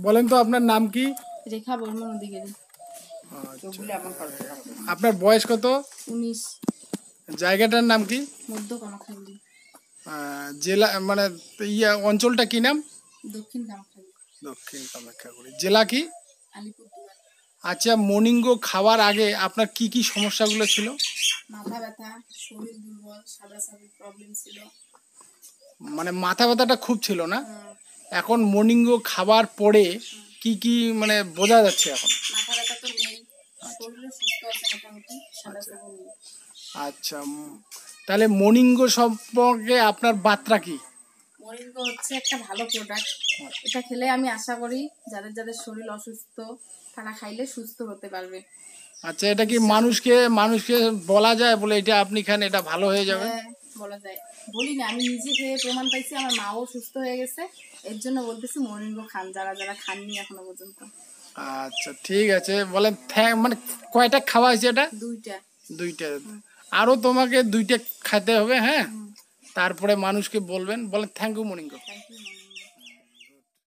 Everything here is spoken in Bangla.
বলেন তো আপনার নাম কি? রেখা বর্মন অধিকারী। আপনার বয়স কত? 19। জায়গাটার নাম কি? মধ্য কামাখালী। জেলা মানে অঞ্চলটা কি নাম? দক্ষিণ কামাখালী। দক্ষিণ কামাখ্যাগুড়ি। জেলা কি? আলিপুরদুয়ার। আচ্ছা, মর্নিং গো খাওয়ার আগে আপনার কি কি সমস্যাগুলো ছিল? মাথা ব্যথা, শরীর দুর্বল, সাদা প্রবলেম ছিল। মানে মাথা ব্যথাটা খুব ছিল না? এখন মর্নিং গো খাবার পরে কি কি মানে বোঝা যাচ্ছে এখন? মাথা ব্যথা তো নেই, শরীর সুস্থ আছে মোটামুটি, সাদা নেই। আচ্ছা, তাহলে মর্নিং গো সম্পর্কে আপনার বার্তা কি? মর্নিং গো হচ্ছে একটা ভালো প্রোডাক্ট। এটা খেলে আমি আশা করি যাদের যাদের শরীর অসুস্থ তারা খাইলে সুস্থ হতে পারবে। আচ্ছা, এটা কি মানুষকে বলা যায় বলে এটা আপনি খান এটা ভালো হয়ে যাবে? হ্যাঁ, বলা যায়। বলি না, আমি নিজে খেয়ে প্রমাণ পাইছি, আমার মাও সুস্থ হয়ে গেছে। এর জন্য বলতেছি মর্নিং গো খান যারা যারা খাননি এখনো পর্যন্ত। আচ্ছা, ঠিক আছে। বলেন মানে কয়টা খাওয়া হয়েছে এটা? দুইটা। আরো তোমাকে 2টা খেতে হবে, হ্যাঁ? তারপরে মানুষকে বলবেন। বলেন থ্যাংক ইউ মর্নিং গো।